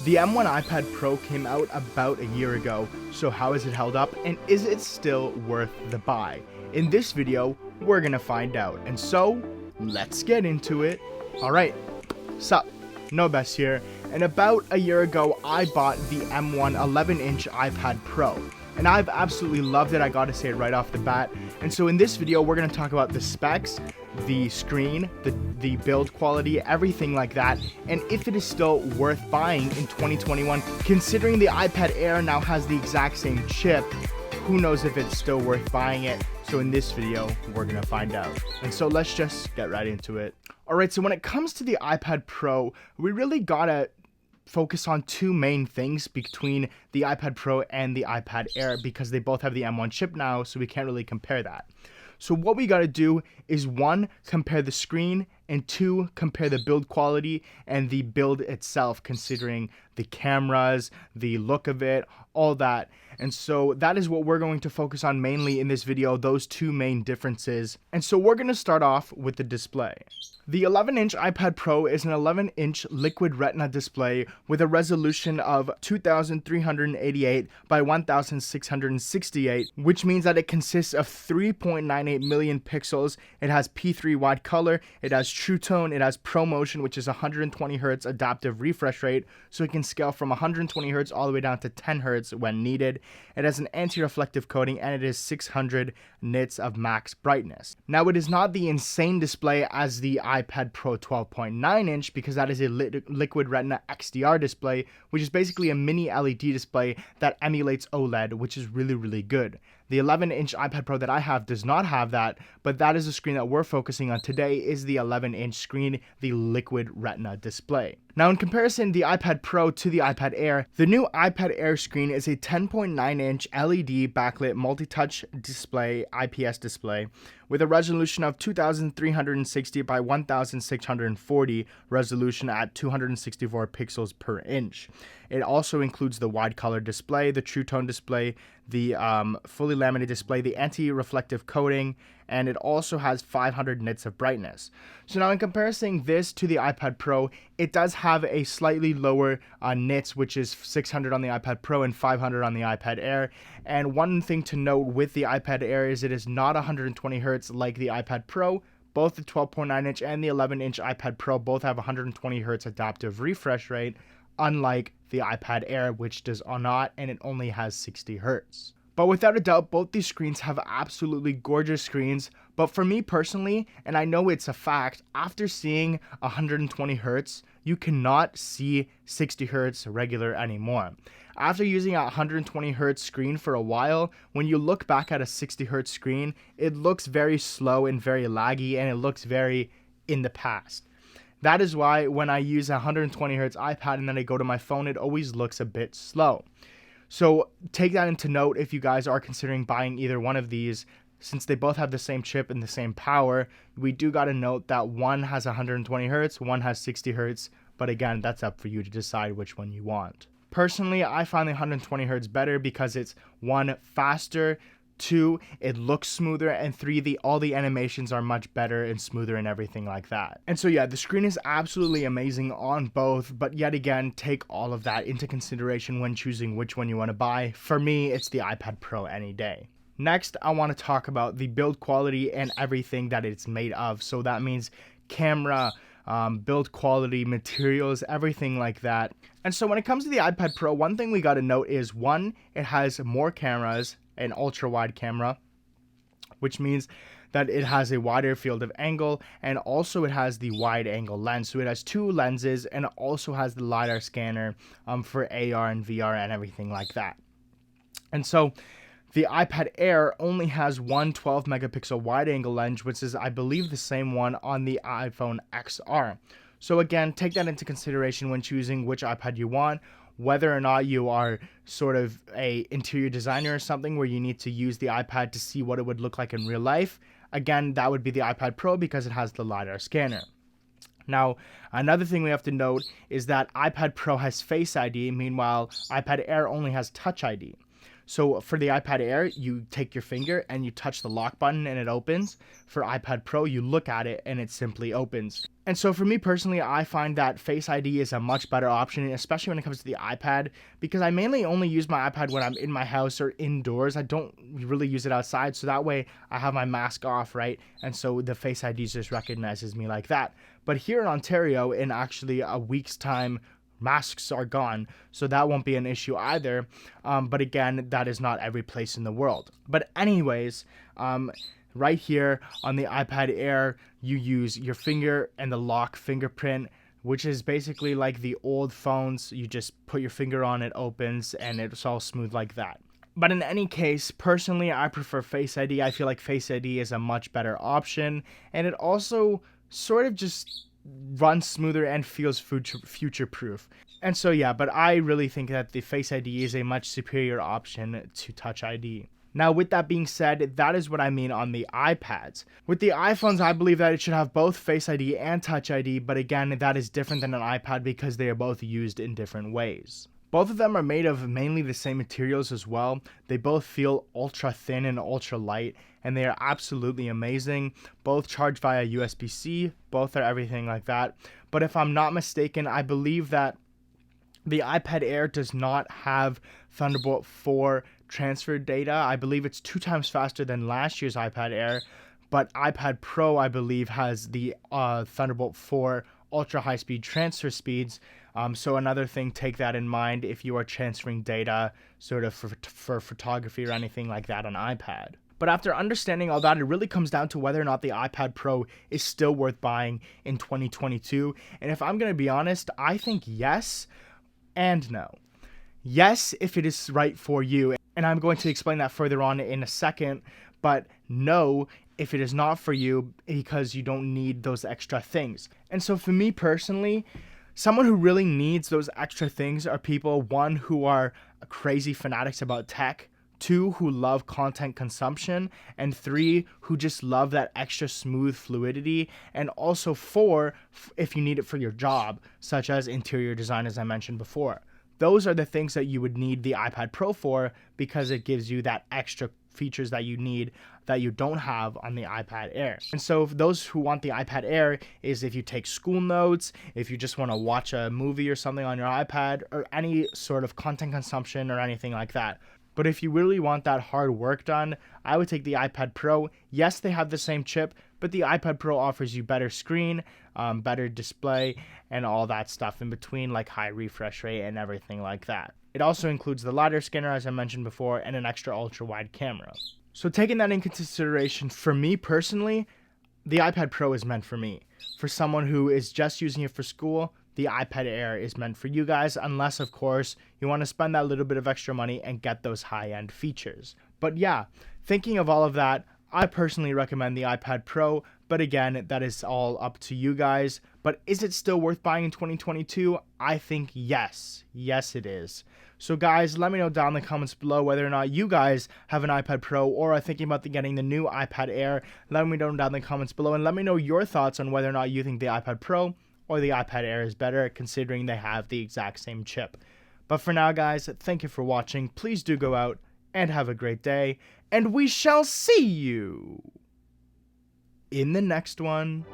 The M1 iPad Pro came out about a year ago, so how has it held up and is it still worth the buy? In this video, we're gonna find out, and so, let's get into it. Alright, sup, Nobes here, and about a year ago I bought the M1 11-inch iPad Pro, and I've absolutely loved it, I gotta say it right off the bat. And so in this video, we're gonna talk about the specs, the screen, the build quality, everything like that, and if it is still worth buying in 2021. Considering the iPad Air now has the exact same chip, who knows if it's still worth buying it. So in this video, we're gonna find out. And so let's just get right into it. Alright, so when it comes to the iPad Pro, we really gotta focus on two main things between the iPad Pro and the iPad Air, because they both have the M1 chip now, so we can't really compare that. So what we got to do is, one, compare the screen, and two, compare the build quality and the build itself, considering the cameras, the look of it, all that. And so that is what we're going to focus on mainly in this video, those two main differences. And so we're going to start off with the display. The 11-inch iPad Pro is an 11-inch liquid retina display with a resolution of 2388 by 1668, which means that it consists of 3.98 million pixels. It has P3 wide color, it has True Tone, it has ProMotion, which is 120 Hz adaptive refresh rate, so it can scale from 120 Hz all the way down to 10 Hz when needed. It has an anti-reflective coating, and it is 600 nits of max brightness. Now, it is not the insane display as the iPad Pro 12.9-inch, because that is a liquid retina XDR display, which is basically a mini LED display that emulates OLED, which is really good. The 11-inch iPad Pro that I have does not have that, but that is the screen that we're focusing on today, is the 11-inch screen, the liquid retina display. Now, in comparison, the iPad Pro to the iPad Air, the new iPad Air screen is a 10.9-inch LED backlit multi-touch display, IPS display, with a resolution of 2360 by 1640 resolution at 264 pixels per inch. It also includes the wide color display, the True Tone display, the fully laminated display, the anti-reflective coating, and it also has 500 nits of brightness. So now, in comparison this to the iPad Pro, it does have a slightly lower nits, which is 600 on the iPad Pro and 500 on the iPad Air. And one thing to note with the iPad Air is it is not 120 Hz like the iPad Pro. Both the 12.9-inch and the 11-inch iPad Pro both have 120 Hz adaptive refresh rate, unlike the iPad Air, which does not, and it only has 60 Hz. But without a doubt, both these screens have absolutely gorgeous screens. But for me personally, and I know it's a fact, after seeing 120 Hz, you cannot see 60 Hz regular anymore. After using a 120 Hz screen for a while, when you look back at a 60 Hz screen, it looks very slow and very laggy, and it looks very in the past. That is why when I use a 120 Hz iPad and then I go to my phone, it always looks a bit slow. So take that into note if you guys are considering buying either one of these. Since they both have the same chip and the same power, we do got to note that one has 120 Hz, one has 60 Hz, but again, that's up for you to decide which one you want. Personally, I find the 120 Hz better because it's, one, faster, two, it looks smoother, and three, all the animations are much better and smoother and everything like that. And so yeah, the screen is absolutely amazing on both, but yet again, take all of that into consideration when choosing which one you want to buy. For me, it's the iPad Pro any day. Next, I want to talk about the build quality and everything that it's made of. So that means camera, build quality, materials, everything like that. And so when it comes to the iPad Pro, one thing we got to note is, one, it has more cameras, an ultra wide camera, which means that it has a wider field of angle, and also it has the wide angle lens. So it has two lenses, and it also has the LiDAR scanner for AR and VR and everything like that. And so the iPad Air only has one 12 megapixel wide angle lens, which is, I believe, the same one on the iPhone XR. So again, take that into consideration when choosing which iPad you want. Whether or not you are sort of a interior designer or something where you need to use the iPad to see what it would look like in real life, again, that would be the iPad Pro because it has the LiDAR scanner. Now, another thing we have to note is that iPad Pro has Face ID, meanwhile, iPad Air only has Touch ID. So for the iPad Air, you take your finger and you touch the lock button and it opens. For iPad Pro, you look at it and it simply opens. And so for me personally, I find that Face ID is a much better option, especially when it comes to the iPad, because I mainly only use my iPad when I'm in my house or indoors. I don't really use it outside, so that way I have my mask off, right? And so the Face ID just recognizes me like that. But here in Ontario, in actually a week's time, masks are gone, so that won't be an issue either. But again, that is not every place in the world. But anyways, right here on the iPad Air, you use your finger and the lock fingerprint, which is basically like the old phones. You just put your finger on, it opens, and it's all smooth like that. But in any case, personally, I prefer Face ID. I feel like Face ID is a much better option, and it also sort of just runs smoother and feels future proof. And so yeah, but I really think that the Face ID is a much superior option to Touch ID. Now, with that being said, that is what I mean on the iPads. With the iPhones, I believe that it should have both Face ID and Touch ID, but again, that is different than an iPad because they are both used in different ways. Both of them are made of mainly the same materials as well. They both feel ultra thin and ultra light, and they are absolutely amazing. Both charge via USB-C, both are everything like that. But if I'm not mistaken, I believe that the iPad Air does not have Thunderbolt 4 transfer data. I believe it's 2 times faster than last year's iPad Air, but iPad Pro, I believe, has the Thunderbolt 4 ultra high speed transfer speeds. So another thing, take that in mind if you are transferring data sort of for photography or anything like that on iPad. But after understanding all that, it really comes down to whether or not the iPad Pro is still worth buying in 2022. And if I'm going to be honest, I think yes and no. Yes, if it is right for you, and I'm going to explain that further on in a second, but no, if it is not for you because you don't need those extra things. And so for me personally, someone who really needs those extra things are people, one, who are crazy fanatics about tech, two, who love content consumption, and three, who just love that extra smooth fluidity, and also four, if you need it for your job, such as interior design, as I mentioned before. Those are the things that you would need the iPad Pro for, because it gives you that extra features that you need that you don't have on the iPad Air. And so for those who want the iPad Air is if you take school notes, if you just want to watch a movie or something on your iPad, or any sort of content consumption or anything like that. But if you really want that hard work done, I would take the iPad Pro. Yes, they have the same chip, but the iPad Pro offers you better screen, better display, and all that stuff in between, like high refresh rate and everything like that. It also includes the LiDAR scanner, as I mentioned before, and an extra ultra-wide camera. So taking that into consideration, for me personally, the iPad Pro is meant for me. For someone who is just using it for school, the iPad Air is meant for you guys, unless, of course, you want to spend that little bit of extra money and get those high-end features. But yeah, thinking of all of that, I personally recommend the iPad Pro, but again, that is all up to you guys. But is it still worth buying in 2022? I think yes. Yes, it is. So guys, let me know down in the comments below whether or not you guys have an iPad Pro or are thinking about getting the new iPad Air. Let me know down in the comments below, and let me know your thoughts on whether or not you think the iPad Pro or the iPad Air is better, considering they have the exact same chip. But for now, guys, thank you for watching. Please do go out and have a great day, and we shall see you in the next one.